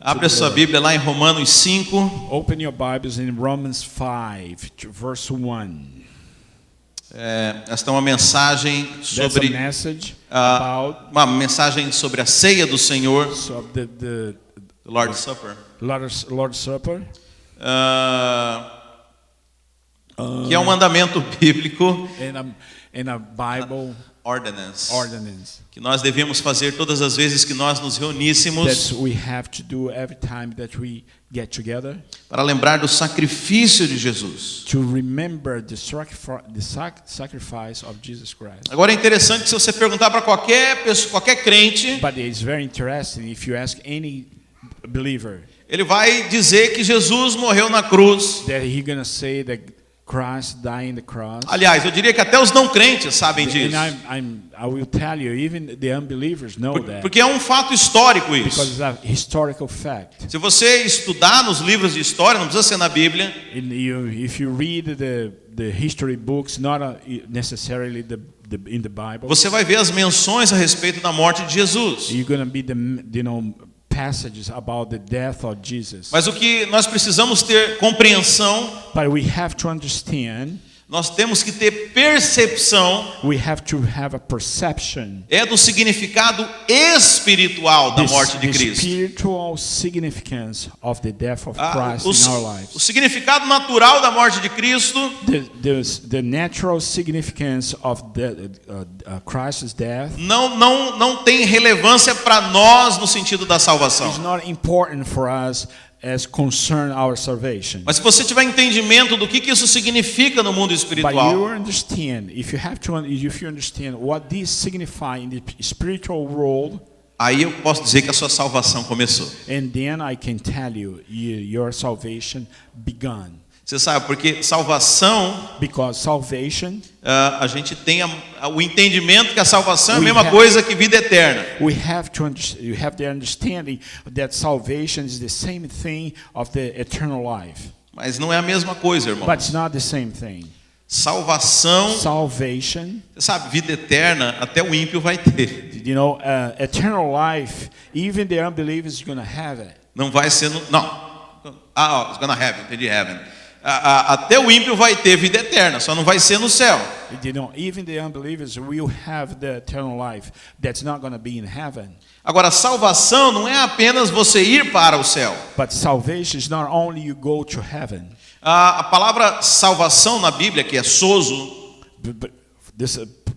Abre a sua Bíblia lá em Romanos 5. Open your Bibles in Romans 5, verse 1. Esta é uma mensagem sobre uma mensagem sobre a ceia do Senhor, the Lord's Supper, Lord's Supper, que é um mandamento bíblico, in a Bible ordinance, que nós devemos fazer todas as vezes que nós nos reuníssemos, that we have to do every time that we get together, para lembrar do sacrifício de Jesus. to remember the sacrifice of Jesus Christ. Agora é interessante que se você perguntar para qualquer pessoa, qualquer crente, But it's very interesting if you ask any believer ele vai dizer que Jesus morreu na cruz. that he's gonna say that Christ died on the cross. Aliás, eu diria que até os não crentes sabem disso. And I will tell you, even the unbelievers know that, Porque é um fato histórico because isso. it's a historical fact. Se você estudar nos livros de história, não precisa ser na Bíblia, If you read the history books, not necessarily in the Bible, você vai ver as menções a respeito da morte de Jesus. you're gonna be passages about the death of Jesus. Mas o que nós precisamos ter compreensão, But we have to understand, nós temos que ter percepção, we have to have a perception, é do significado espiritual da morte de the Cristo. spiritual significance of the death of Christ in our O lives. significado natural da morte de Cristo The natural significance of Christ's death não tem relevância para nós no sentido da salvação. is not important for us as concern our salvation. Mas se você tiver entendimento do que isso significa no mundo But espiritual, you understand, if you understand what this signifies in the spiritual world, aí eu posso dizer que a sua salvação começou. and then I can tell you, your salvation begun. Você sabe, porque salvação, Because salvation, a gente tem o entendimento que a salvação é a We mesma have- coisa que vida eterna. you have the understanding that salvation is the same thing of the eternal life. Mas não é a mesma coisa, irmão. But it's not the same thing. Salvação, Salvation, você sabe, vida eterna até o ímpio vai ter. eternal life, even the unbelievers are going to have it. Não vai ser não. It's gonna heaven, entendi heaven. Até o ímpio vai ter vida eterna, só não vai ser no céu. Even the unbelievers will have the eternal life that's not going to be in heaven. Agora, salvação não é apenas você ir para o céu. But salvation is not only you go to heaven. A palavra salvação na Bíblia, que é sozo,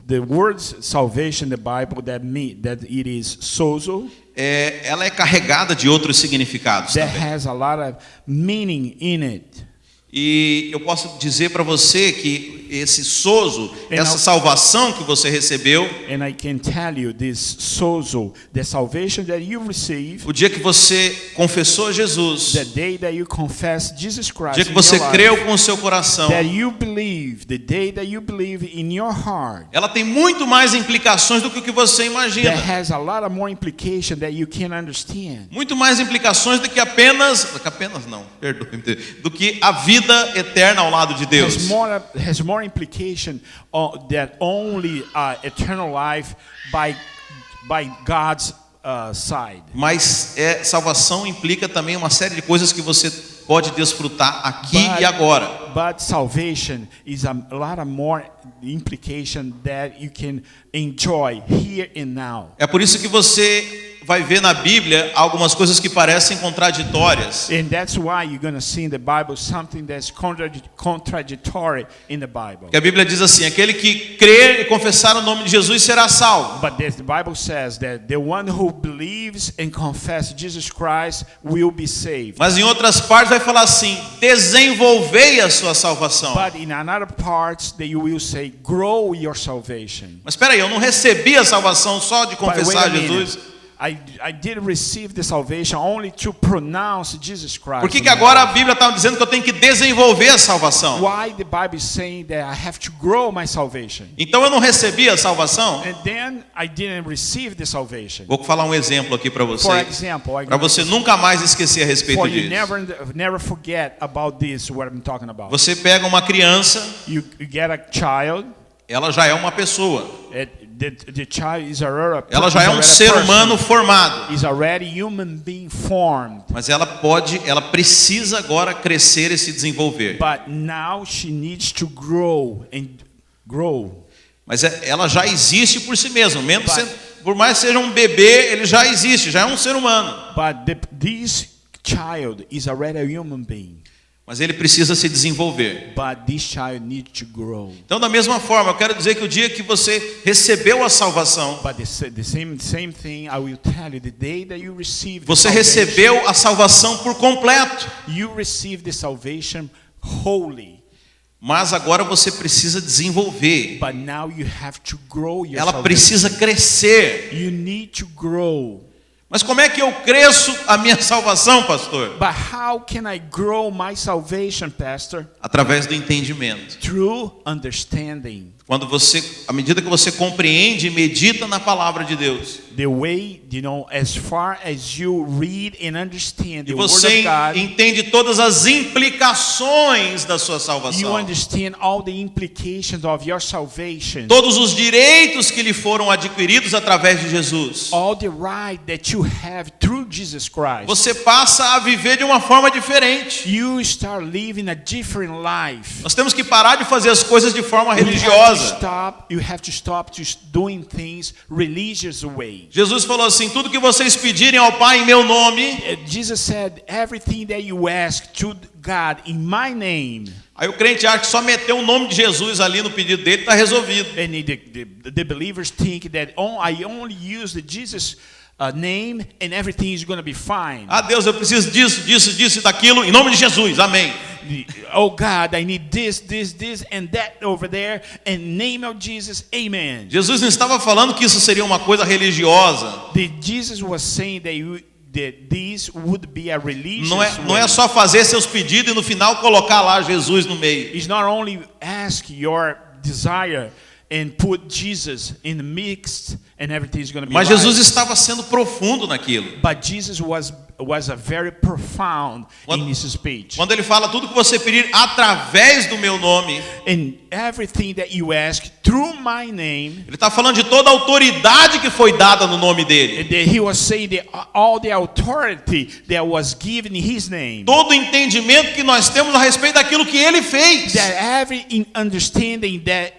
The word salvation in the Bible that it is sozo, ela é carregada de outros significados that também. has a lot of meaning in it. E eu posso dizer para você que esse sozo, essa salvação que você recebeu, And I can tell you this sozo, the salvation that you receive, o dia que você confessou Jesus, the day that you confess Jesus o Christ dia que in você your creu life, com o seu coração, that you believe, the day that you believe in your heart, ela tem muito mais implicações do que o que você imagina. that has a lot of more implication that you can understand. Muito mais implicações do que apenas não, perdoe-me, do que a vida eterna ao lado de Deus. Has more implication that only eternal life by God's side. Mas salvação implica também uma série de coisas que você pode desfrutar aqui e agora. But salvation is a lot of more implication that you can enjoy here and now. É por isso que você vai ver na Bíblia algumas coisas que parecem contraditórias. And that's why you're going to see in the Bible something that's contradictory in the Bible. Que a Bíblia diz assim: aquele que crer e confessar o nome de Jesus será salvo. But the Bible says that the one who believes and confesses Jesus Christ will be saved. Mas em outras partes vai falar assim: desenvolvei a sua salvação. But in another parts that you will say, grow your salvation. Mas espera aí, eu não recebi a salvação só de But wait confessar a minute. Jesus. I did receive the salvation only to pronounce Jesus Christ. Por que agora a Bíblia está dizendo que eu tenho que desenvolver a salvação? Why the Bible is saying that I have to grow my salvation? Então eu não recebi a salvação? And then I didn't receive the salvation. Vou falar um exemplo aqui para você, For example, para você nunca mais esquecer a respeito for you disso. never forget about this, what I'm talking about. Você pega uma criança, You get a child, ela já é uma pessoa. the child is already Ela já é um ser humano formado. Is already human being formed. Mas ela precisa agora crescer e se desenvolver. But now she needs to grow. Mas ela já existe por si mesma, mesmo por mais que seja um bebê, ele já existe, já é um ser humano. But this child is already a human being. Mas ele precisa se desenvolver. But this child needs to grow. Então, da mesma forma, eu quero dizer que o dia que você recebeu a salvação, você recebeu a salvação por completo. You received the salvation wholly. Mas agora você precisa desenvolver. But now you have to grow your Ela precisa crescer. You need to grow. Mas como é que eu cresço a minha salvação, pastor? But how can I grow my salvation, pastor? Através do entendimento. Through understanding. À medida que você compreende e medita na palavra de Deus. The way, as far as you read and understand the word of você God, entende todas as implicações da sua salvação. You understand all the implications of your salvation. Todos os direitos que lhe foram adquiridos através de Jesus. All the right that you have through Jesus Christ. Você passa a viver de uma forma diferente. You start living a different life. Nós temos que parar de fazer as coisas de forma religiosa. You have to stop doing things religious way. Jesus falou assim: tudo que vocês pedirem ao Pai em meu nome. Jesus said, everything that you ask to God in my name. Aí o crente acha que só meter o nome de Jesus ali no pedido dele está resolvido. And the believers think that I only use the Jesus name and everything is going to be fine. Ah, Deus, eu preciso disso e daquilo em nome de Jesus. Amém. Oh God, I need this and that over there in name of Jesus. Amen. Jesus não estava falando que isso seria uma coisa religiosa. Jesus was saying that this would be a religious não é só fazer seus pedidos e no final colocar lá Jesus no meio. It's not only ask your desire and put Jesus in the mix and everything is going to be Mas right. Jesus estava sendo profundo naquilo. But Jesus was a very profound in his speech. Quando ele fala tudo que você pedir através do meu nome, and everything that you ask through my name, ele está falando de toda a autoridade que foi dada no nome dele. He was saying that all the authority that was given in his name. Todo o entendimento que nós temos a respeito daquilo que ele fez. That every understanding that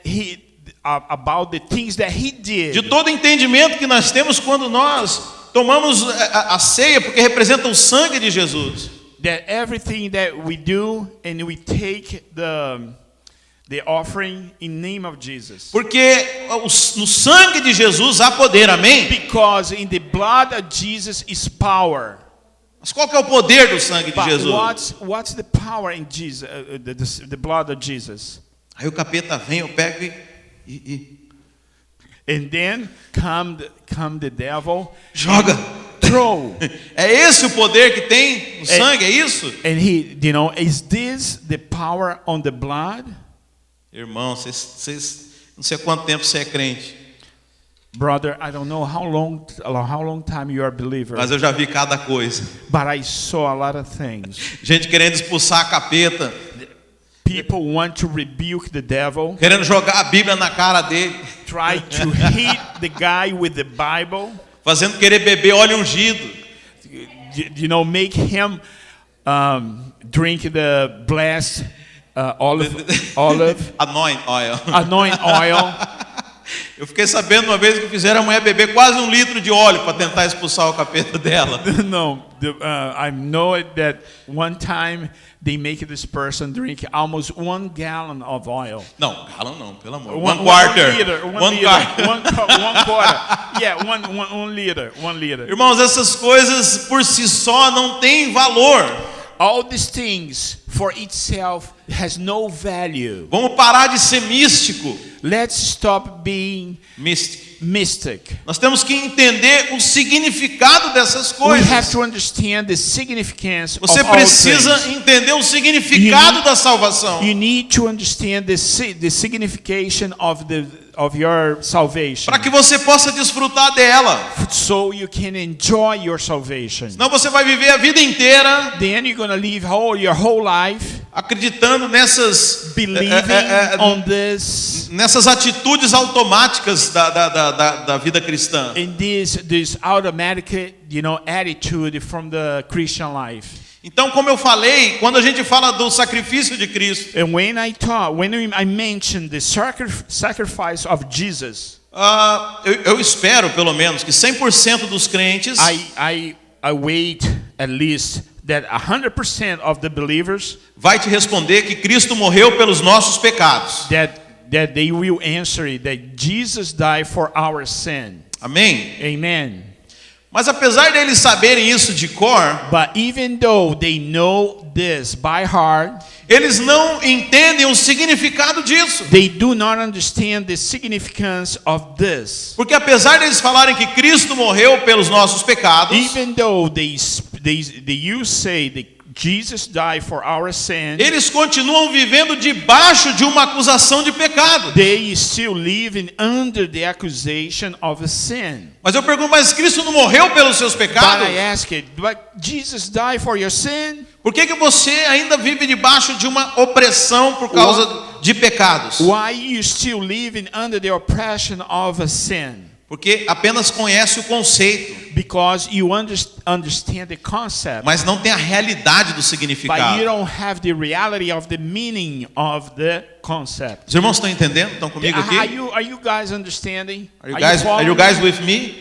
about the things that he did. De todo entendimento que nós temos quando nós tomamos a ceia, porque representa o sangue de Jesus. That everything that we do and we take the offering in name of Jesus. Porque no sangue de Jesus há poder, amém? Because in the blood of Jesus is power. Mas qual que é o poder do sangue de Jesus? What's the power in Jesus, the blood of Jesus? Aí o capeta vem, eu pego And then come the devil. Joga. Throw. É esse o poder que tem no sangue, é isso? And is this the power on the blood? Irmão, vocês não sei quanto tempo você é crente. Brother, I don't know how long time you are a believer. Mas eu já vi cada coisa. But I saw a lot of things. Gente querendo expulsar a capeta. People want to rebuke the devil. Querendo jogar a Bíblia na cara dele. Try to hit the guy with the Bible. Fazendo querer beber óleo ungido. Make him drink the blessed olive anoint oil. Anoint oil. Eu fiquei sabendo uma vez que fizeram a mulher beber quase 1 litro de óleo para tentar expulsar o capeta dela. No, I know that one time they make this person drink almost 1 gallon of oil. Não, gallon não, pelo amor. 1 quarter. 1 quarter. Yeah, 1 liter. 1 liter. Irmãos, essas coisas por si só não têm valor. All these things for itself has no value. Vamos parar de ser místico. Let's stop being mystic. Nós temos que entender o significado dessas coisas. We have to understand the significance Você of all precisa things. entender o significado da salvação. You need to understand the signification of your salvation. Para que você possa desfrutar dela. So you can enjoy your salvation. Senão você vai viver a vida inteira. Then you're going to live your whole life. acreditando nessas nessas atitudes automáticas da vida cristã. In this automatic, attitude from the Christian life. Então, como eu falei, quando a gente fala do sacrifício de Cristo, And when I mentioned the sacrifice of Jesus, eu espero pelo menos que 100% dos crentes I wait at least that 100% of the believers vai te responder que Cristo morreu pelos nossos pecados. That they will answer that Jesus died for our sin. Amém? Amen. Mas apesar deles saberem isso de cor, but even though they know this by heart, eles não entendem o significado disso. They do not understand the significance of this. Porque apesar deles falarem que Cristo morreu pelos nossos pecados, even though they say that Jesus died for our sin, eles continuam vivendo debaixo de uma acusação de pecado. They still living under the accusation of a sin. Mas eu pergunto, mas Cristo não morreu pelos seus pecados? But I ask it, but Jesus died for your sin? Por que você ainda vive debaixo de uma opressão por causa de pecados? Why you still living under the oppression of a sin? Porque apenas conhece o conceito. Because you understand the concept. Mas não tem a realidade do significado. But you don't have the reality of the meaning of the concept. Os irmãos estão entendendo? Estão comigo aqui? Are you guys understanding? Are you guys with me?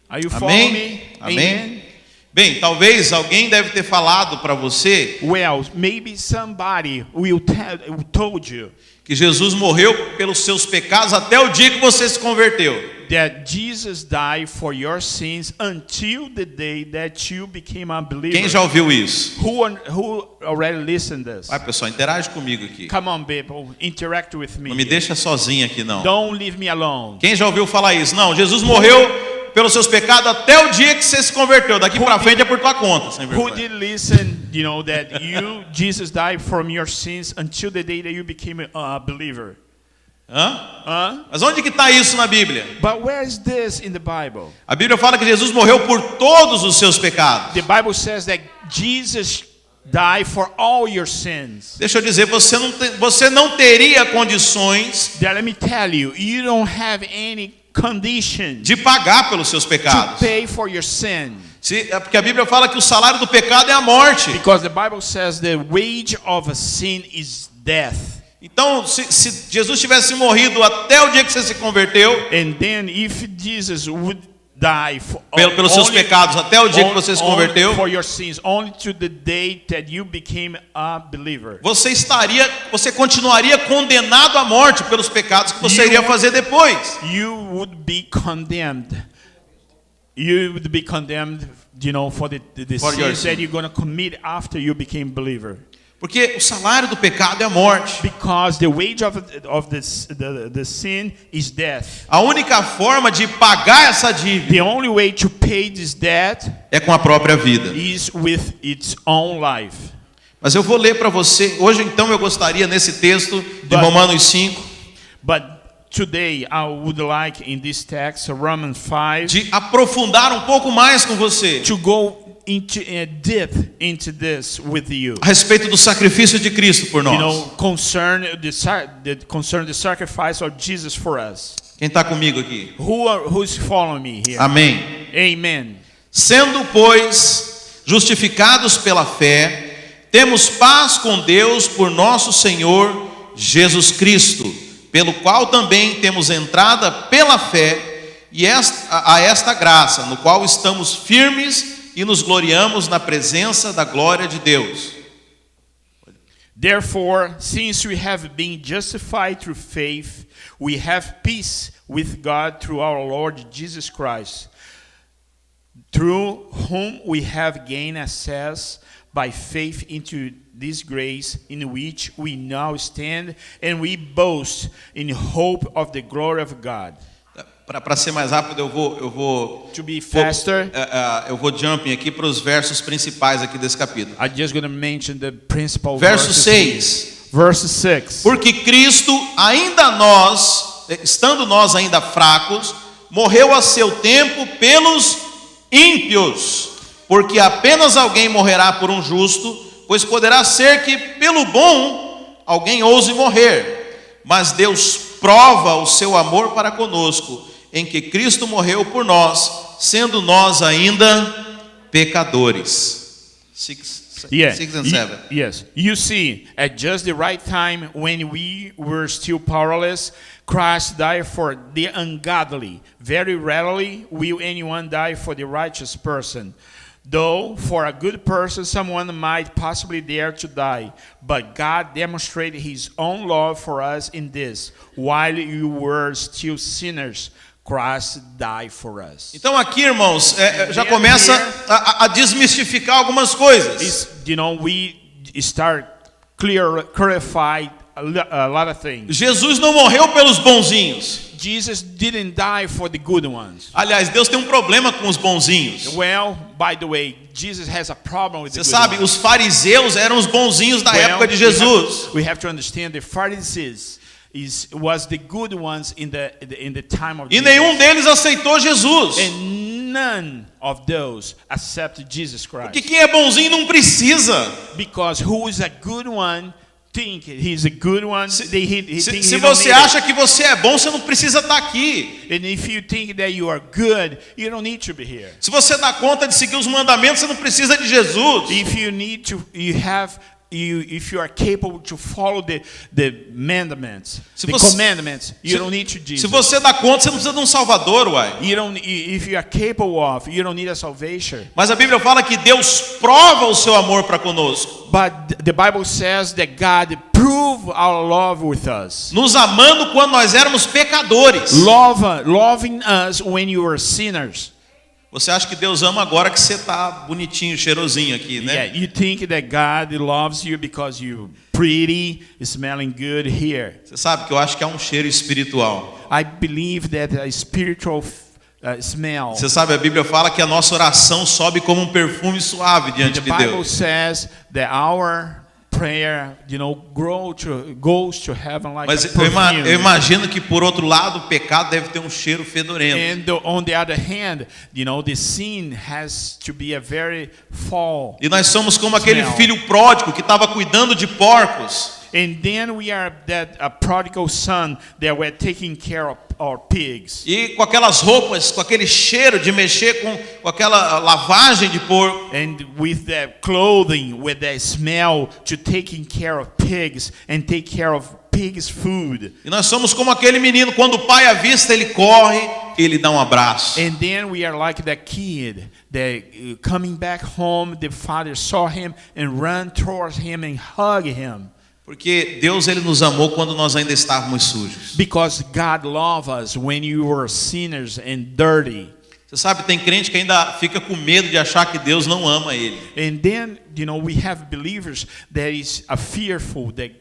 Are you following me? Amém. Bem, talvez alguém deve ter falado para você. Well, maybe somebody will told you que Jesus morreu pelos seus pecados até o dia que você se converteu. That Jesus died for your sins until the day that you became a believer. Quem já ouviu isso? Who already listened this? Vai, pessoal, interage comigo aqui. Come on, people, interact with me. Não me deixa sozinho aqui, não. Don't leave me alone. Quem já ouviu falar isso? Não, Jesus morreu pelos seus pecados até o dia que você se converteu. Daqui para frente é por tua conta. Who did listen, that Jesus died from your sins until the day that you became a believer? Mas onde que está isso na Bíblia? But where is this in the Bible? A Bíblia fala que Jesus morreu por todos os seus pecados. The Bible says that Jesus died for all your sins. Deixa eu dizer, você não teria condições. Let me tell you, you don't have any condition de pagar pelos seus pecados. To pay for your sin. Porque a Bíblia fala que o salário do pecado é a morte. Because the Bible says the wage of a sin is death. Então, se Jesus tivesse morrido até o dia que você se converteu, and then if Jesus would die pelos seus pecados até o dia que você se converteu, for your sins, only to the day that you became a believer. Você continuaria condenado à morte pelos pecados que você iria fazer depois. You would be condemned. You would be condemned, for the sins that you're going to commit after you became believer. Porque o salário do pecado é a morte. Because the wage of the sin is death. A única forma de pagar essa dívida, the only way to pay this debt, é com a própria vida. Is with its own life. Mas eu vou ler para você. Hoje então eu gostaria nesse texto de Romanos 5. But today I would like in this text Romans 5 de aprofundar um pouco mais com você. To go deep into this with you. A respeito do sacrifício de Cristo por nós. Concern the sacrifice of Jesus for us. Quem está comigo aqui? Who's following me here? Amém. Amen. Sendo, pois, justificados pela fé, temos paz com Deus por nosso Senhor Jesus Cristo, pelo qual também temos entrada pela fé a esta graça, no qual estamos firmes e nos gloriamos na presença da glória de Deus. Therefore, since we have been justified through faith, we have peace with God through our Lord Jesus Christ, through whom we have gained access by faith into this grace in which we now stand, and we boast in hope of the glory of God. Para ser mais rápido, eu vou to be faster. Eu vou jumping aqui para os versos principais aqui desse capítulo. I'm just going to mention the principal verso 6. Verse 6. Porque Cristo, estando nós ainda fracos, morreu a seu tempo pelos ímpios, porque apenas alguém morrerá por um justo, pois poderá ser que pelo bom alguém ouse morrer, mas Deus prova o seu amor para conosco, em que Cristo morreu por nós, sendo nós ainda pecadores. 6 and 7. Yes. You see, at just the right time, when we were still powerless, Christ died for the ungodly. Very rarely will anyone die for the righteous person. Though for a good person, someone might possibly dare to die. But God demonstrated his own love for us in this: while you were still sinners, Christ died for us. Então aqui, irmãos, já começa a desmistificar algumas coisas. We start clarify a lot of things. Jesus não morreu pelos bonzinhos. Jesus didn't die for the good ones. Aliás, Deus tem um problema com os bonzinhos. Well, by the way, Jesus has a problem with the Você good sabe, ones. os fariseus eram os bonzinhos da época de Jesus. We have to understand the Pharisees was the good ones in the time of E Jesus. nenhum deles aceitou Jesus. And none of those accepted Jesus Christ. Porque quem é bonzinho não precisa. Because who is a good one think he's a good one. Se você acha que você é bom, você não precisa estar aqui. And if you think that you are good, you don't need to be here. Se você dá conta de seguir os mandamentos, você não precisa de Jesus. If you need to, if you are capable to follow the commandments, you don't need to Jesus. Se você dá conta, você não precisa de um Salvador, uai. If you are capable of, you don't need a salvation. Mas a Bíblia fala que Deus prova o seu amor para conosco. But the Bible says that God proved our love with us. Nos amando quando nós éramos pecadores. Loving us when you were sinners. Você acha que Deus ama agora que você tá bonitinho, cheirosinho aqui, né? Yeah, you think that God loves you because you're pretty, smelling good here. Você sabe que eu acho que há um cheiro espiritual. I believe that a spiritual smell. Você sabe, a Bíblia fala que a nossa oração sobe como um perfume suave diante de The Bible Deus. says that our prayer, goes to heaven like Mas a perfume. eu imagino que por outro lado o pecado deve ter um cheiro fedorento. And on the other hand, the sin has to be a very foul. E nós somos como aquele smell. filho pródigo que estava cuidando de porcos. And then we are a prodigal son that we're taking care of our pigs. E com aquelas roupas, com aquele cheiro de mexer com aquela lavagem de porco. And with that clothing, with that smell to taking care of pigs and take care of pigs' food. E nós somos como aquele menino, quando o pai avista, ele corre, ele dá um abraço. And then we are like that kid that coming back home, the father saw him and ran towards him and hug him. Porque Deus ele nos amou quando nós ainda estávamos sujos. Because God loved us when you were sinners and dirty. Você sabe, tem crente que ainda fica com medo de achar que Deus não ama ele. And then, we have believers that is fearful that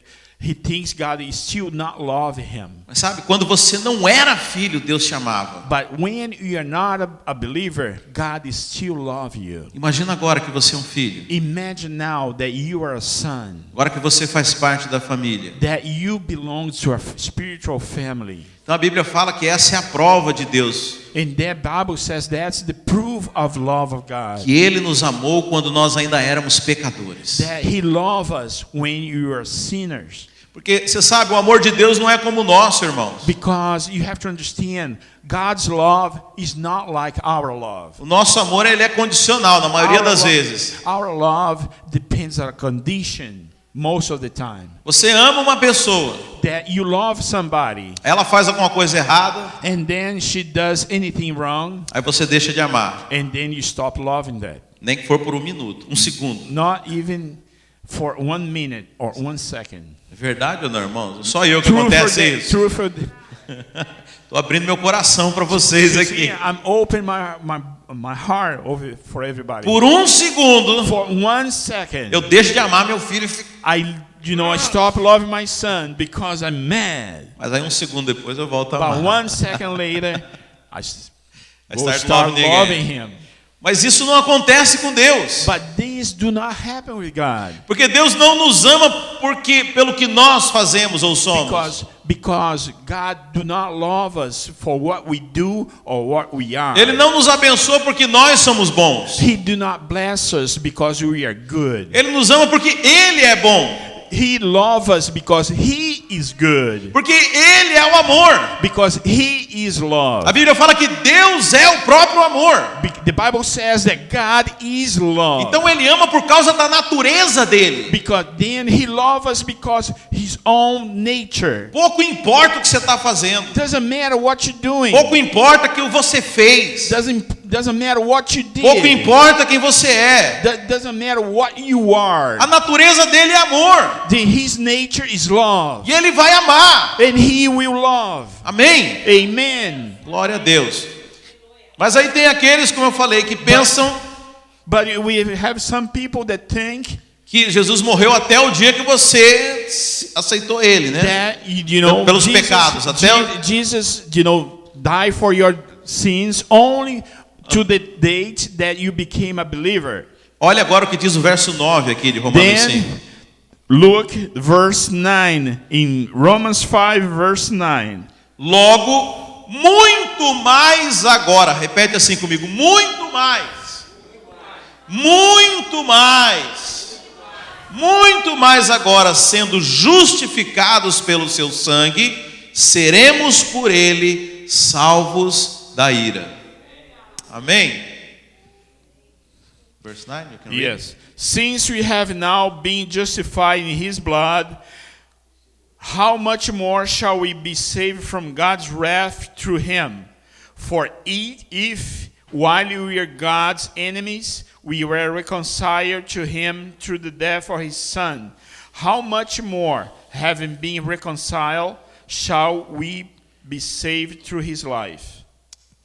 he thinks God is still not loving him. Mas sabe, quando você não era filho, Deus te amava. But when you are not a believer, God is still love you. Imagina agora que você é um filho. Imagine now that you are a son. Agora que você faz parte da família. That you belong to a spiritual family. Então a Bíblia fala que essa é a prova de Deus. And that Bible says that's the proof of love of God. Que ele nos amou quando nós ainda éramos pecadores. That he loved us when you were sinners. Porque você sabe, o amor de Deus não é como o nosso, irmãos. Because you have to understand, God's love is not like our love. O nosso amor ele é condicional na maioria das vezes. Our love depends on a condition most of the time. Você ama uma pessoa. That you love somebody. Ela faz alguma coisa errada. And then she does anything wrong. Aí você deixa de amar. And then you stop loving that. Nem que for por um minuto, um segundo. Not even for 1 minute or 1 second. É verdade ou não, irmãos? Só eu que acontece isso. Estou abrindo meu coração para vocês aqui. I'm opening my heart for everybody. Por um segundo, For 1 second, eu deixo de amar meu filho e fico... I stop loving my son because I'm mad. Mas aí um segundo depois eu volto a But amar. 1 second later, I start start loving loving again. him. Mas isso não acontece com Deus. But these do not happen with God. Porque Deus não nos ama pelo que nós fazemos ou somos. because God do not love us for what we do or what we are. Ele não nos abençoa porque nós somos bons. He do not bless us because we are good. Ele nos ama porque Ele é bom. He loves us because He is good. Porque Ele é o amor. Because He is love. A Bíblia fala que Deus é o próprio amor. The Bible says that God is love. Então Ele ama por causa da natureza dele. Because then He loves us because His own nature. Pouco importa o que você está fazendo. Doesn't matter what you're doing. Pouco importa o que você fez. Doesn't matter what you did. Pouco importa quem você é. Doesn't matter what you are. A natureza dele é amor. His nature is love. E Ele vai amar. And He will love. Amém? Amen. Glória a Deus. Mas aí tem aqueles, como eu falei, que pensam But we have some people that think que Jesus morreu até o dia que você aceitou Ele, né? that, you know, Pelos pecados, até Jesus, you know, died for your sins only to the date that you became a believer. Olha agora o que diz o verso 9 aqui de Romanos 5. Then look verse 9 in Romans 5 verse 9. Logo, muito mais agora, repete assim comigo, muito mais. Muito mais. Muito mais agora, sendo justificados pelo seu sangue, seremos por ele salvos da ira. Amém? Verse 9, you can read. Yes. Since we have now been justified in His blood, how much more shall we be saved from God's wrath through Him? For if while we are God's enemies, we were reconciled to Him through the death of His Son, how much more, having been reconciled, shall we be saved through His life?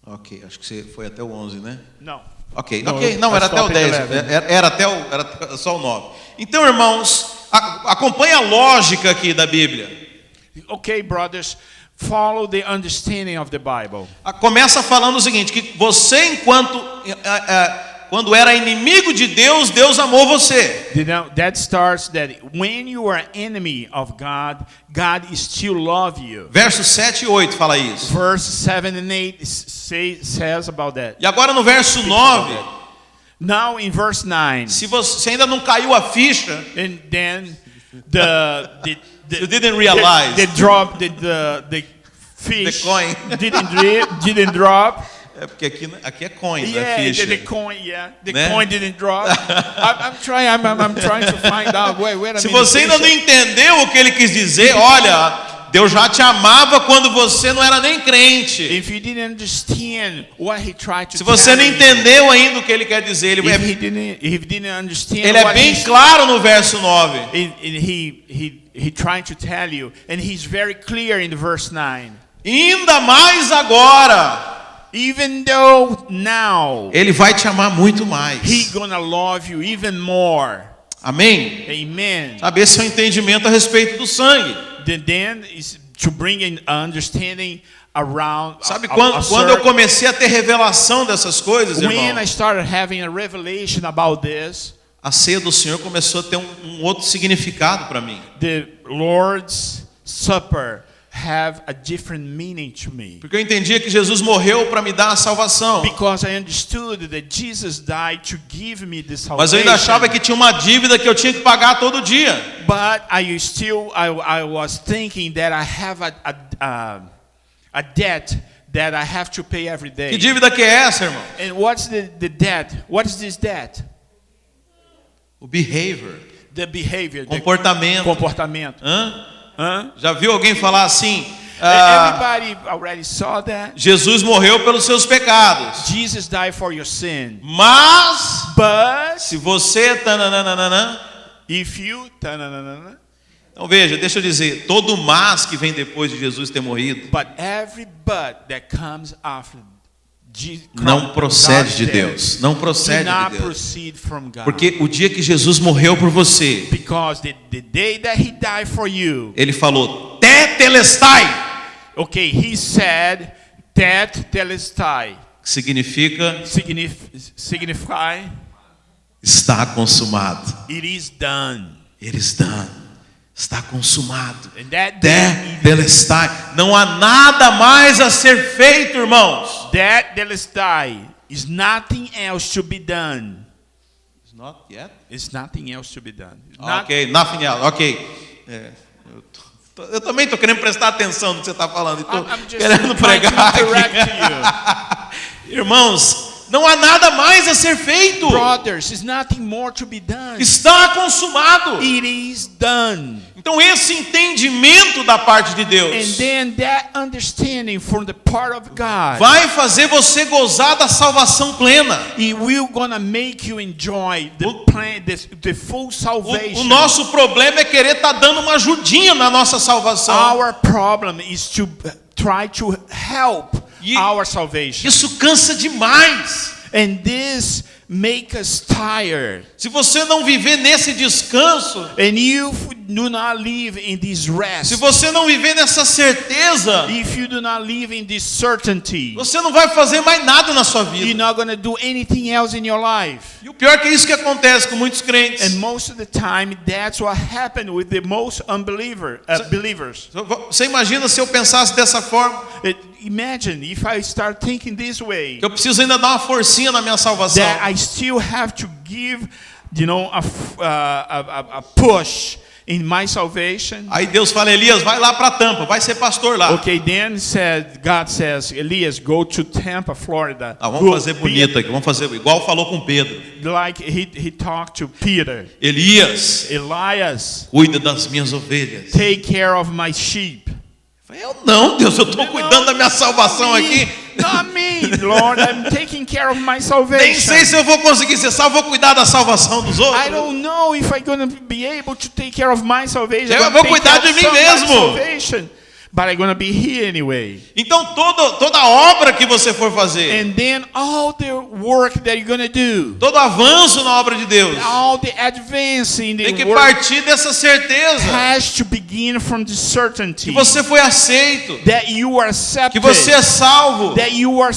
Ok, acho que você foi até o 11, né? No. Ok, No, não, era até o 10, 11. era só o 9. Então, irmãos, acompanhe a lógica aqui da Bíblia. Okay, brothers, follow the understanding of the Bible. Começa falando o seguinte, que você quando era inimigo de Deus, Deus amou você. You know, that starts that when you are enemy of God, God still love you. Versos 7 e 8 fala isso. Verse 7 and 8 says about that. E agora no verso 9, Now in verse 9, se você ainda não caiu a ficha, and then the you didn't realize. the fish The coin. didn't drop. É porque aqui é coin, não é Yeah, ficha. the coin, yeah. The Né? coin didn't drop. I'm trying to find out. Wait a Se minute. você ainda não entendeu o que ele quis dizer, olha, Deus já te amava quando você não era nem crente. If you didn't understand what he tried to Se você não tell you, entendeu ainda o que ele quer dizer, if he didn't understand ele é what bem claro no verso 9. he trying to tell you, and he's very clear in the verse 9. Ainda mais agora, Even though now ele vai te amar muito mais. he gonna love you even more. Amém? Amen. Sabe, esse é o entendimento a respeito do sangue. Then is to bring an understanding around. Sabe, quando eu comecei a ter revelação dessas coisas, when irmão, I started having a revelation about this, a ceia do Senhor começou a ter um outro significado para mim. the Lord's Supper have a different meaning to me. Porque eu entendia que Jesus morreu para me dar a salvação. Because I understood that Jesus died to give me the salvation. Mas eu ainda achava que tinha uma dívida que eu tinha que pagar todo dia. But I was thinking that I have a debt that I have to pay every day. Que dívida que é essa, irmão? And what's the debt? What is this debt? O behavior. The behavior. Comportamento. Comportamento. Hã? Já viu alguém falar assim? Everybody already saw that. Jesus morreu pelos seus pecados. Jesus died for your sin. Mas But se você if you então veja, deixa eu dizer, todo mas que vem depois de Jesus ter morrido but every but that comes after não procede de Deus. Não procede de Deus. proceed from God. Porque o dia que Jesus morreu por você, Because the day that he died for you, ele falou, tetelestai, okay, he said that telestai, que significa signify está consumado. it is done. It is done. está consumado. And that day, Tetelestai. Não há nada mais a ser feito, irmãos. that Telestai is nothing else to be done. It's not yet. It's nothing else to be done. It's not- Ok, nothing else. Ok. Eu também estou querendo prestar atenção no que você está falando. Estou I'm just querendo trying to pregar interact aqui. Irmãos, não há nada mais a ser feito. Brothers, it's nothing more to be done. Está consumado. It is done. Então esse entendimento da parte de And Deus then that understanding from the part of God, vai fazer você gozar da salvação plena. it will gonna make you enjoy the plan, the full salvation. O nosso problema é querer estar dando uma ajudinha na nossa salvação. Our problem is to try to help E- our salvation. Isso cansa demais. And this make us tired. Se você não viver nesse descanso, And you do not live in this rest. se você não viver nessa certeza, If you do not live in this certainty, você não vai fazer mais nada na sua you're vida. not going to do anything else in your life. E o pior é que é isso que acontece com muitos crentes. And most of the time, that's what happened with the most believers. Você imagina se eu pensasse dessa forma, Imagine if I start thinking this way, que eu preciso ainda dar uma forcinha na minha salvação. that I still have to give, a push in my salvation. Aí Deus fala, Elias, vai lá para Tampa, vai ser pastor lá. Okay, then God says, Elias, go to Tampa, Florida. Ah, vamos Go fazer be bonito aqui, vamos fazer igual falou com Pedro. like he talked to Peter. Elias, Elias, cuida das minhas ovelhas. take care of my sheep. Eu não, Deus, eu estou cuidando da minha salvação aqui. Not me, Lord. I'm taking care of my Nem salvation. sei se eu vou conseguir ser salvo, vou cuidar da salvação dos I outros. don't know if I'm going to be able to take care of my salvation. Eu I'm gonna vou take cuidar care de of mim somebody's mesmo. salvation, but I'm going to be here anyway. Então toda obra que você for fazer, And then all the work that you're going to do, todo avanço na obra de Deus, all the advance in tem que the work partir dessa certeza has to begin from the certainty que você foi aceito, that you are que accepted, você é salvo, that you are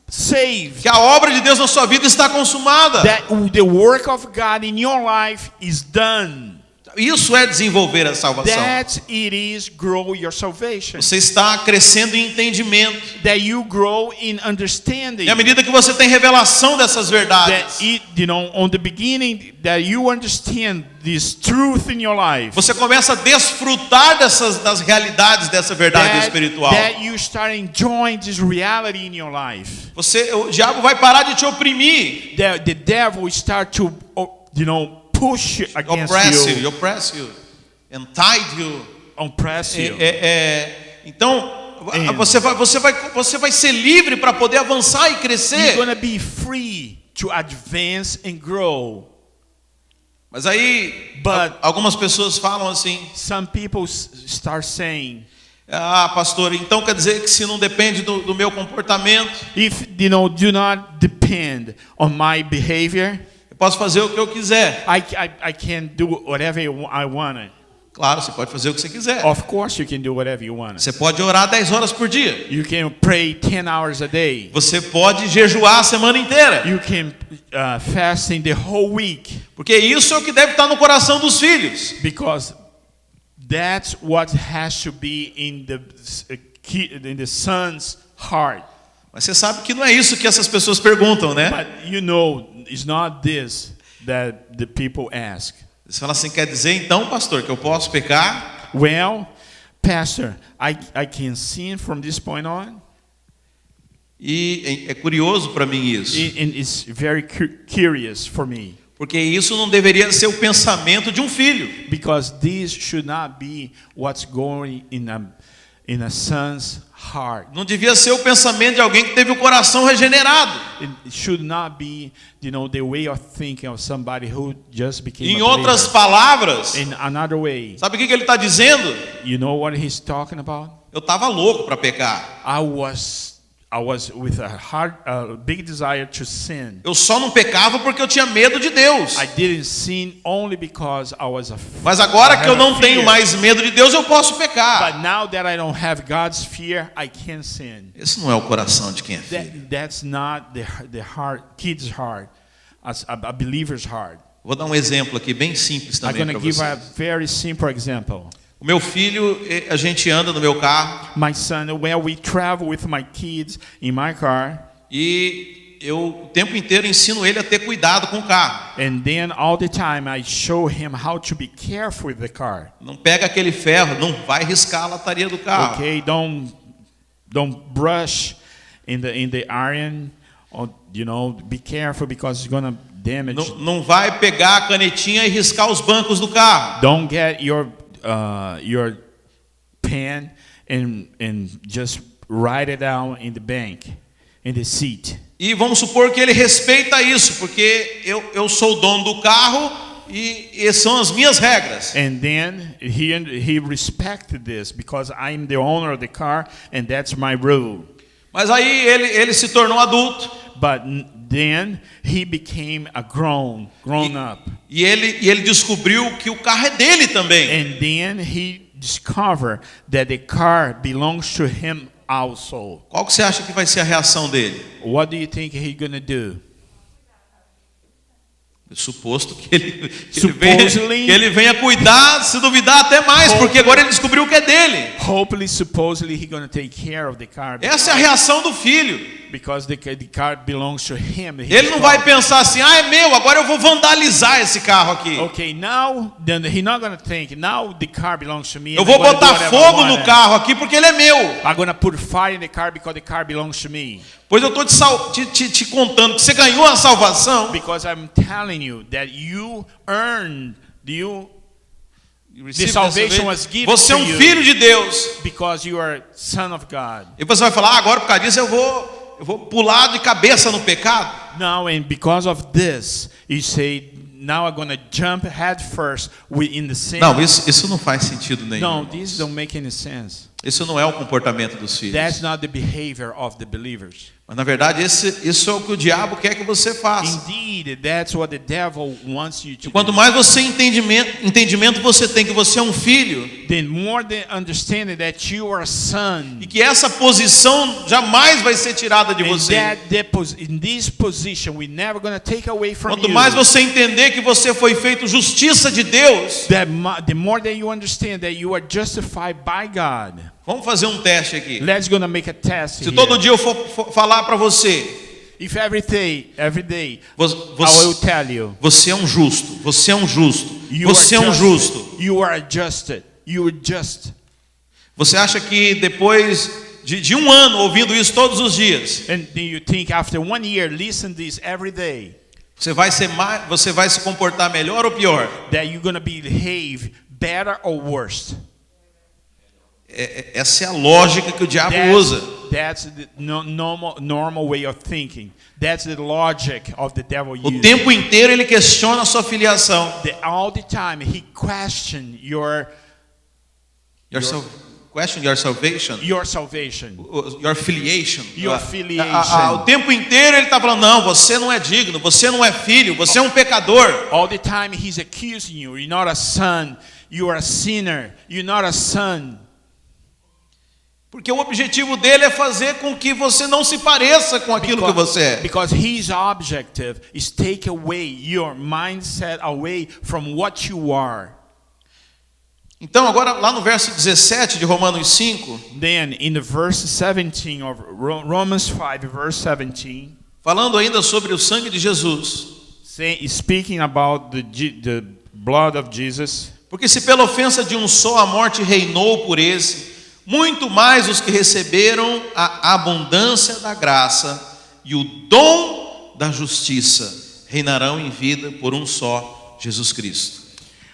saved, que a obra de Deus na sua vida está consumada. that the work of God in your life is done. Isso é desenvolver a salvação. That it is grow your salvation. Você está crescendo em entendimento. That you grow in understanding. E à medida que você tem revelação dessas verdades, That it, on the beginning, that you understand this truth in your life. você começa a desfrutar das realidades dessa verdade espiritual. That you start enjoying this reality in your life. O diabo vai parar de te oprimir, That the devil will start to, push against oppress you, and tide you. Oppress you. Então você vai ser livre para poder avançar e You're crescer. gonna be free to advance and grow. Mas aí But- algumas pessoas falam assim: Some people start saying, ah, pastor, então quer dizer que se não depende do meu comportamento, if do not depend on my behavior, eu posso fazer o que eu quiser. I can do whatever I want. Claro, você pode fazer o que você quiser. Of course, you can do whatever you want. Você pode orar 10 horas por dia. You can pray 10 hours a day. Você pode jejuar a semana inteira. You can fast in the whole week, Porque isso é o que deve estar no coração dos filhos. because that's what has to be in the son's heart. Mas você sabe que não é isso que essas pessoas perguntam, né? But it's not this that the people ask. Você fala assim, quer dizer então, pastor, que eu posso pecar? Well, Pastor, I can sin from this point on. E é curioso para mim isso. And it's very curious for me. Porque isso não deveria ser o pensamento de um filho. Because this should not be what's going in a son's heart. Não devia ser o pensamento de alguém que teve o coração regenerado. It should not be, the way of thinking of somebody who just became Em a outras believer. palavras, In another way, sabe o que ele está dizendo? you know what he's talking about? Eu estava louco para pecar. I was with a big desire to sin. Eu só não pecava porque eu tinha medo de Deus. I didn't sin only because I was afraid. Mas agora que eu não tenho mais medo de Deus, eu posso pecar. But now that I don't have God's fear, I can sin. Esse não é o coração de quem é filho. That's not the heart, kid's heart, a believer's heart. Vou dar um exemplo aqui bem simples I'm também going para to give a vocês. very simple example. O meu filho, a gente anda no meu carro My son, when we travel with my kids in my car, e eu o tempo inteiro ensino ele a ter cuidado com o carro. and then all the time I show him how to be careful with the car. Não pega aquele ferro, não vai riscar a lataria do carro. Okay, don't brush in the iron, or be careful because it's gonna damage. Não vai pegar a canetinha e riscar os bancos do carro. Don't get your pen and just write it down in the bank, in the seat. E vamos supor que ele respeita isso, porque eu sou o dono do carro e são as minhas regras. And then he respected this because I'm the owner of the car and that's my rule. Mas aí ele se tornou adulto. But then he became a grown up. E ele descobriu que o carro é dele também. And then he discovered that the car belongs to him also. Qual que você acha que vai ser a reação dele? What do you think he's gonna do? Suposto que ele Supposedly- ele venha cuidar, se duvidar até mais, porque agora ele descobriu que é dele. Hopefully, supposedly, he's gonna take care of the car Essa é a reação do filho. because the car belongs to him. Ele não vai pensar assim, é meu, agora eu vou vandalizar esse carro aqui. Okay, now then he's not gonna think. Now the car belongs to me. Eu and vou I'm gonna do botar whatever I fogo want. no carro aqui porque ele é meu. I'm gonna put fire in the car because the car belongs to me. Pois eu estou te contando que você ganhou a salvação. Because I'm telling you that you earned the salvation was given Você é to um you filho de Deus. because you are son of God. E você vai falar, agora por causa disso eu vou pular de cabeça no pecado. Now and because of this, you say, now I'm gonna jump head first in the sin. Não, isso não faz sentido nenhum. No, this don't make any sense. Isso não é o comportamento dos filhos. That's not the behavior of the believers. Mas na verdade isso é o que o diabo quer que você faça. Indeed, that's what the devil wants you to E quanto do. mais você entendimento você tem que você é um filho Then more than understanding that you are a son. e que essa posição jamais vai ser tirada de And você. in this position, we're never gonna take away from Quanto you. mais você entender que você foi feito justiça de Deus. The more that you understand that you are justified by God. Vamos fazer um teste aqui. Let's gonna make a test Se here. todo dia eu for falar para você, If every day, I will você, tell you, você é um justo, você é um justo, you você é are um just, justo. you are adjusted, you are just. Você acha que depois de um ano ouvindo isso todos os dias, And do you think after 1 year, listen this every day, você vai se comportar melhor ou pior? that you're gonna behave better or worse? Essa é a lógica que o diabo usa. That's the normal way of thinking. That's the logic of the devil O uses. tempo inteiro ele questiona a sua filiação. All the time he questions Question your salvation. your salvation. Your affiliation. Your affiliation. O tempo inteiro ele está falando, não, você não é digno, você não é filho, você é um pecador. All the time he's accusing you. You're not a son. You are a sinner. You're not a son. Porque o objetivo dele é fazer com que você não se pareça com aquilo que você é. Because his objective is take away your mindset away from what you are. Então agora lá no verso 17 de Romanos 5, Then in the verse 17 of Romans 5 verse 17, falando ainda sobre o sangue de Jesus. speaking about the blood of Jesus. Porque se pela ofensa de um só a morte reinou por esse, muito mais os que receberam a abundância da graça e o dom da justiça reinarão em vida por um só, Jesus Cristo.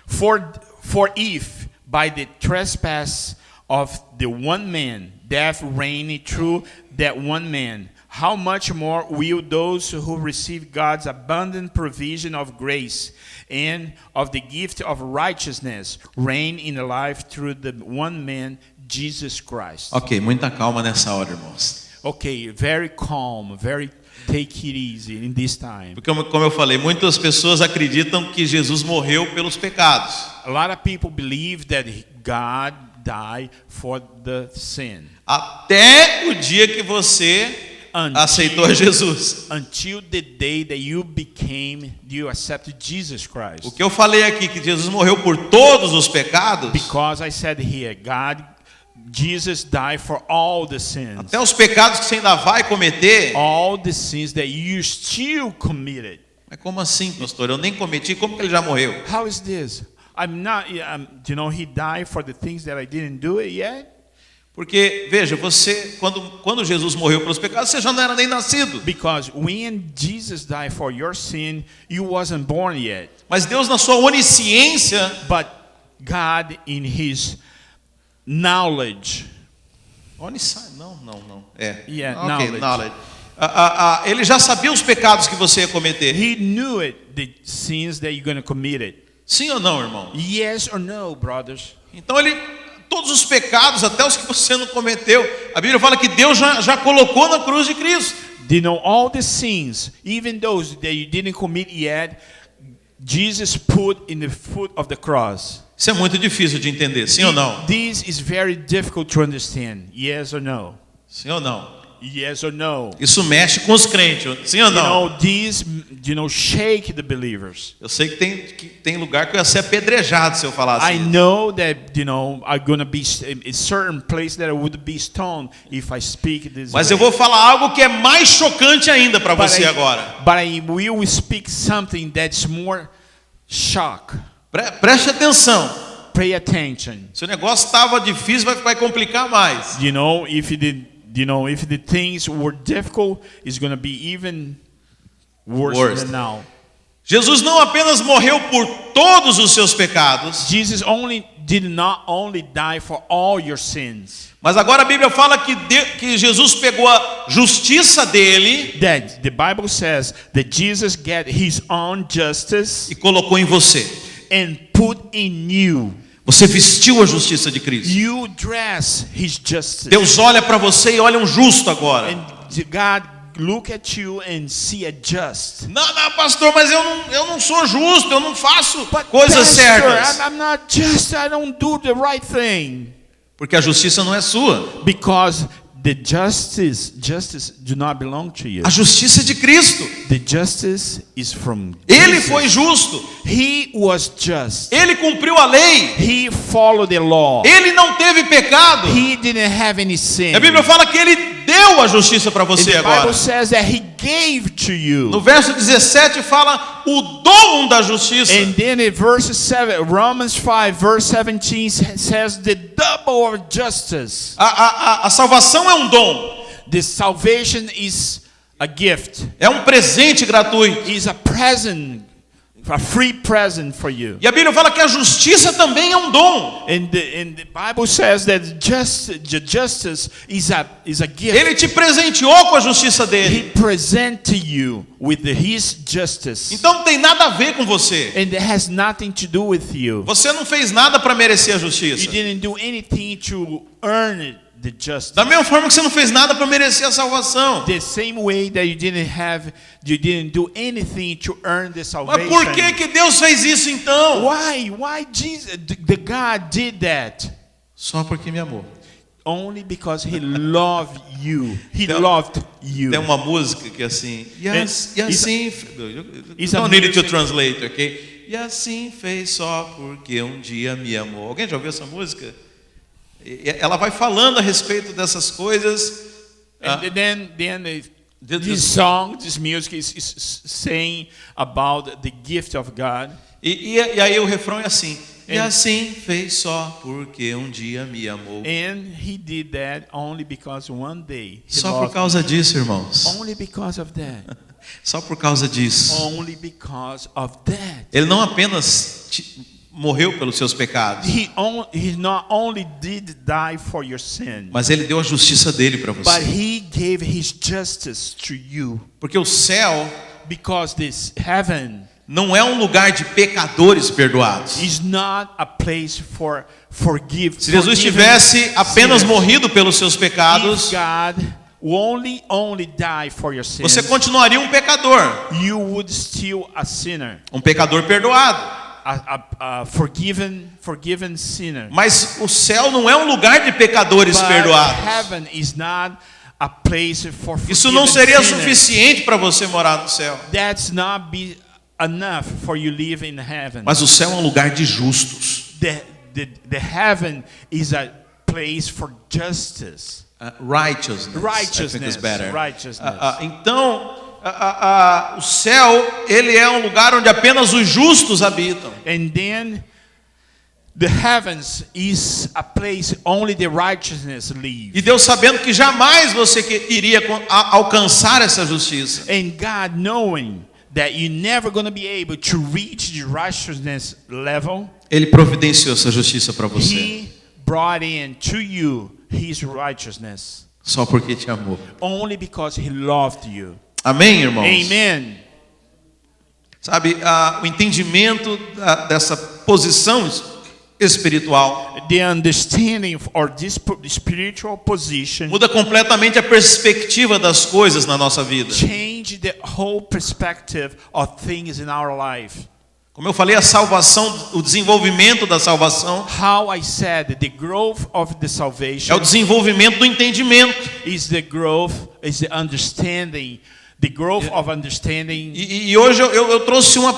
For if by the trespass of the one man death reigned through that one man, how much more will those who receive God's abundant provision of grace and of the gift of righteousness reign in the life through the one man, Jesus Christ? Ok, muita calma nessa hora, irmãos. Okay, very calm, very take it easy in this time. Porque como eu falei, muitas pessoas acreditam que Jesus morreu pelos pecados. A lot of people believe that God died for the sin. Até o dia que você aceitou a Jesus. until the day that you accepted Jesus Christ. O que eu falei aqui, que Jesus morreu por todos os pecados, Because I said here, Jesus died for all the sins. até os pecados que você ainda vai cometer. All the sins that you still committed. Mas como assim, pastor? Eu nem cometi, como que ele já morreu? How is this? He died for the things that I didn't do it yet. Porque, veja, você, quando Jesus morreu pelos pecados, você já não era nem nascido. Because when Jesus died for your sin, you wasn't born yet. Mas Deus, na sua onisciência, But God, in His knowledge, não. É. Yeah, Ok, knowledge. Ele já sabia os pecados que você ia cometer. He knew it, the sins that you're going to commit it. Sim ou não, irmão? Yes or no, brothers? Então todos os pecados, até os que você não cometeu, a Bíblia fala que Deus já colocou na cruz de Cristo. All the sins, even those that you didn't commit yet, Jesus put in the foot of the cross. Isso é muito difícil de entender, sim ou não? This is very difficult to understand. Yes or no? Sim ou não? Yes or no? Isso mexe com os crentes, sim ou não? These, shake the believers. Eu sei que tem lugar que eu ia ser apedrejado se eu falasse I isso. know that, I'm gonna be in certain place that I would be stoned if I speak this Mas way. eu vou falar algo que é mais chocante ainda para você agora. But I will speak something that's more shock. Preste atenção. Pay attention. Se o negócio estava difícil, vai complicar mais. If the things were difficult, it's going to be even worse than now. Jesus não apenas morreu por todos os seus pecados, Jesus did not only die for all your sins. mas agora a Bíblia fala que Jesus pegou a justiça dele That the Bible says that Jesus get His own justice e colocou em você. and put in you. Você vestiu a justiça de Cristo. You dress His justice. Deus olha para você e olha um justo agora. And God look at you and see a just. Não, pastor, mas eu não sou justo, eu não faço coisas Pastor, certas. I'm not just. I don't do the right thing. Porque a justiça não é sua. Because the justice do not belong to you. A justiça é de Cristo. The justice is from Ele Jesus. foi justo. He was just. Ele cumpriu a lei. He followed the law. Ele não teve pecado. He didn't have any sin. A Bíblia fala que ele deu a justiça para And você the agora. Bible says that He gave to you. No verso 17 fala o dom da justiça. And then in Romans 5 verse 17 says the double of justice. A salvação é um dom. The salvation is a gift. É um presente gratuito. Is a present, a free present for you. E a Bíblia fala que a justiça também é um dom. And the Bible says that justice is a gift. Ele te presenteou com a justiça He dele. present to you with His justice. Então não tem nada a ver com você. And it has nothing to do with you. Você não fez nada para merecer a You justiça. didn't do anything to earn it, the justice. Da mesma forma que você não fez nada para merecer a salvação. The same way that you didn't do anything to earn the Mas salvation. por que Deus fez isso então? Why Jesus, the God did that? Só porque me amou. Only because He loved you. He Tem- loved you. Tem uma música que é assim, e assim, It's don't a need to music. translate, ok? E assim fez só porque um dia me amou. Alguém já ouviu essa música? Ela vai falando a respeito dessas coisas. And then this song, this music is saying about the gift of God. E aí o refrão é assim. E assim fez só porque um dia me amou. And He did that only because one day He Só por loved causa disso, irmãos. me. Only because of that. Só por causa disso. Only because of that. Ele não apenas morreu pelos seus pecados, He not only did die for your sin, mas ele deu a justiça dele para but você. He gave His justice to you. Porque o céu Because this heaven não é um lugar de pecadores perdoados. is not a place for forgive. Se Jesus tivesse apenas morrido pelos seus If pecados, God only die for your sins, você continuaria um pecador, you would still a sinner, um pecador perdoado. a forgiven sinner. Mas o céu não é um lugar de pecadores But perdoados. heaven is not a place for Isso não forgiven seria sinners. suficiente para você morar no céu. That's not be enough for you live in heaven. Mas o céu é um lugar de justos. The heaven is a place for justice. Righteousness. Righteousness, I think is better. righteousness. Então, o céu, ele é um lugar onde apenas os justos habitam. And then the heavens is a place only the righteousness live. E Deus sabendo que jamais você iria alcançar essa justiça. And God knowing that you're never going to be able to reach the righteousness level, Ele providenciou essa justiça para você. He brought in to you His righteousness. Só porque te amou. Only because He loved you. Amém, irmãos? Amen. Sabe, o entendimento dessa posição espiritual The understanding or this spiritual position muda completamente a perspectiva das coisas na nossa vida. change the whole perspective of things in our life. Como eu falei, a salvação, o desenvolvimento da salvação How I said the growth of the é salvation o desenvolvimento do entendimento. is the understanding, the growth of understanding. E hoje eu trouxe um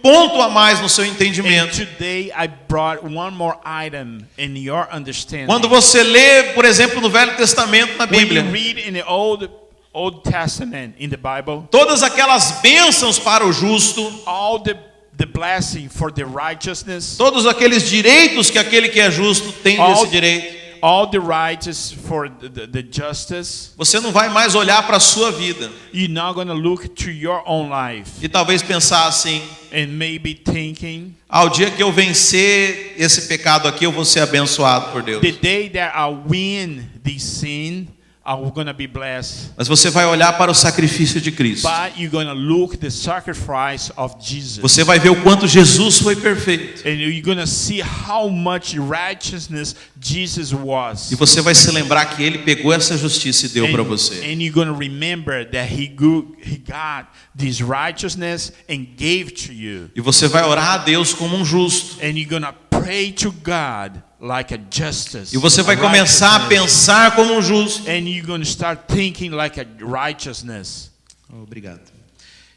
ponto a mais no seu And entendimento. today I brought one more item in your understanding. Quando você lê, por exemplo, no Velho Testamento, na When Bíblia, you read in the Old Testament in the Bible, todas aquelas bênçãos para o justo, all the blessing for the righteousness, todos aqueles direitos que aquele que é justo tem All- desse direito, all the righteous for the justice, você não vai mais olhar para a sua vida you're not going to look to your own life e talvez pensar assim: and maybe thinking, ao dia que eu vencer esse pecado aqui, eu vou ser abençoado por Deus. the day that I win this sin, I'm going to be blessed. Mas você vai olhar para o sacrifício de Cristo. But you're going to look the sacrifice of Jesus. Você vai ver o quanto Jesus foi perfeito. And you're going to see how much righteousness Jesus was. E você vai se lembrar que Ele pegou essa justiça e deu para você. And you're going to remember that he got this righteousness and gave to you. E você vai orar a Deus como um justo. And you're going to pray to God like a justice. E você vai a começar a righteousness. pensar como um justo. And you're going to start thinking like a righteousness. Obrigado.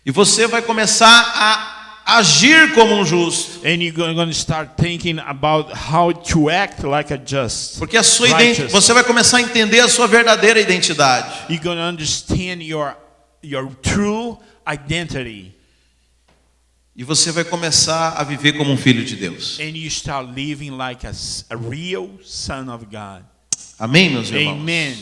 E você vai começar a agir como um justo. And you're going to start thinking about how to act like a just. Porque a sua righteous. você vai começar a entender a sua verdadeira identidade. You're going to understand your true identity. E você vai começar a viver como um filho de Deus. And you start living like a real son of God. Amém, meus irmãos? Amen.